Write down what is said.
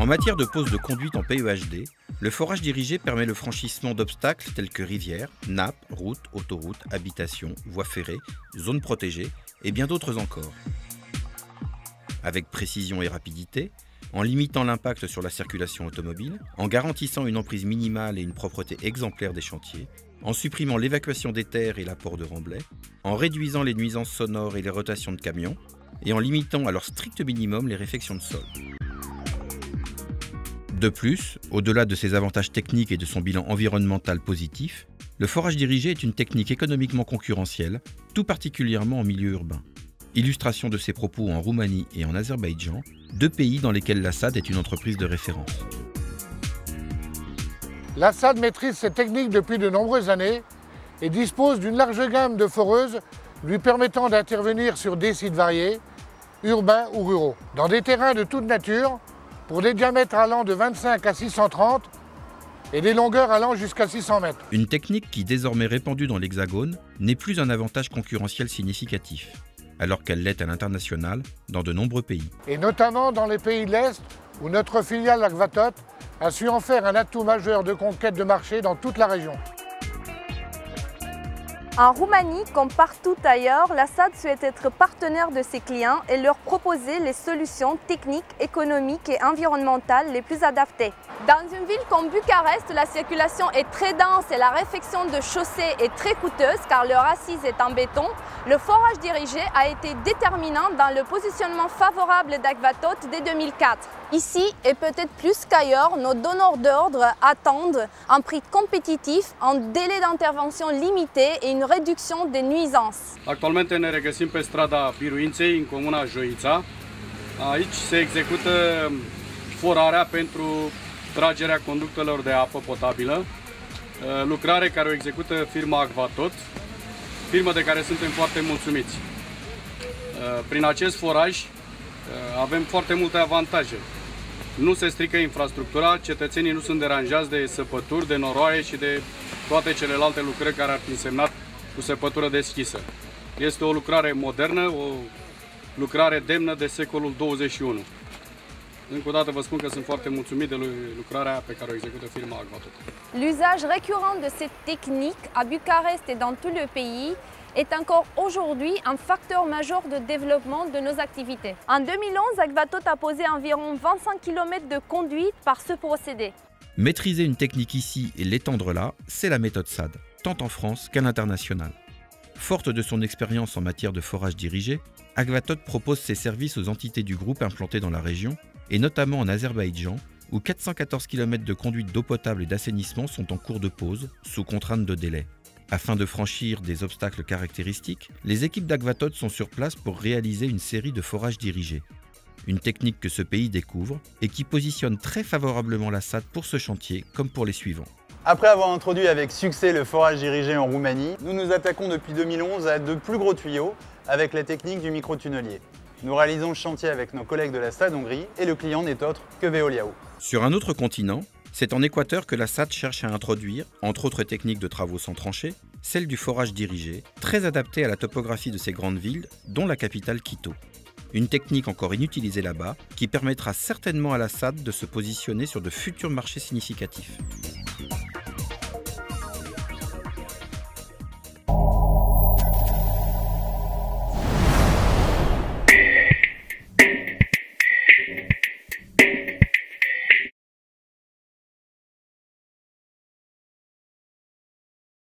matière de pose de conduite en PEHD, le forage dirigé permet le franchissement d'obstacles tels que rivières, nappes, routes, autoroutes, habitations, voies ferrées, zones protégées et bien d'autres encore. Avec précision et rapidité, en limitant l'impact sur la circulation automobile, en garantissant une emprise minimale et une propreté exemplaire des chantiers, en supprimant l'évacuation des terres et l'apport de remblais, en réduisant les nuisances sonores et les rotations de camions, et en limitant à leur strict minimum les réfections de sol. De plus, au-delà de ses avantages techniques et de son bilan environnemental positif, le forage dirigé est une technique économiquement concurrentielle, tout particulièrement en milieu urbain. Illustration de ces propos en Roumanie et en Azerbaïdjan, deux pays dans lesquels la SAD est une entreprise de référence. La SAD maîtrise cette technique depuis de nombreuses années et dispose d'une large gamme de foreuses lui permettant d'intervenir sur des sites variés, urbains ou ruraux, dans des terrains de toute nature, pour des diamètres allant de 25 à 630 et des longueurs allant jusqu'à 600 mètres. Une technique qui, désormais répandue dans l'Hexagone, n'est plus un avantage concurrentiel significatif, alors qu'elle l'est à l'international dans de nombreux pays. Et notamment dans les pays de l'Est, où notre filiale Agvatot a su en faire un atout majeur de conquête de marché dans toute la région. En Roumanie, comme partout ailleurs, la SAD souhaite être partenaire de ses clients et leur proposer les solutions techniques, économiques et environnementales les plus adaptées. Dans une ville comme Bucarest, la circulation est très dense et la réfection de chaussées est très coûteuse car leur assise est en béton. Le forage dirigé a été déterminant dans le positionnement favorable d'Agvatot dès 2004. Ici, et peut-être plus qu'ailleurs, nos donneurs d'ordre attendent un prix compétitif, un délai d'intervention limité et une réduction des nuisances. Actualmente ne regăsim pe strada Biruinței, în comuna Joița. Aici se execută forarea pentru tragerea conductelor de apă potabilă, lucrare care o execută firma Agvatot, firmă de care suntem foarte mulțumiți. Prin acest foraj avem foarte multe avantaje. Nu se strică infrastructura, cetățenii nu sunt deranjați de săpături, de noroaie și de toate celelalte lucrări care ar fi însemnat cu săpătură deschisă. Este o lucrare modernă, o lucrare demnă de secolul 21. Încă o dată vă spun că sunt foarte mulțumit de lucrarea pe care o execută firma Agvatot. L'usage récurrent de cette technique à Bucarest et dans tout le pays est encore aujourd'hui un facteur majeur de développement de nos activités. En 2011, Agvatot a posé environ 25 km de conduite par ce procédé. Maîtriser une technique ici et l'étendre là, c'est la méthode SAD, tant en France qu'à l'international. Forte de son expérience en matière de forage dirigé, Agvatot propose ses services aux entités du groupe implantées dans la région, et notamment en Azerbaïdjan, où 414 km de conduite d'eau potable et d'assainissement sont en cours de pause, sous contrainte de délai. Afin de franchir des obstacles caractéristiques, les équipes d'Agvatot sont sur place pour réaliser une série de forages dirigés. Une technique que ce pays découvre et qui positionne très favorablement la SAD pour ce chantier comme pour les suivants. Après avoir introduit avec succès le forage dirigé en Roumanie, nous nous attaquons depuis 2011 à de plus gros tuyaux avec la technique du micro-tunnelier. Nous réalisons ce chantier avec nos collègues de la SAD Hongrie et le client n'est autre que Veoliaou. Sur un autre continent, c'est en Équateur que la SAD cherche à introduire, entre autres techniques de travaux sans tranchées, celle du forage dirigé, très adaptée à la topographie de ces grandes villes, dont la capitale Quito. Une technique encore inutilisée là-bas, qui permettra certainement à la SAD de se positionner sur de futurs marchés significatifs.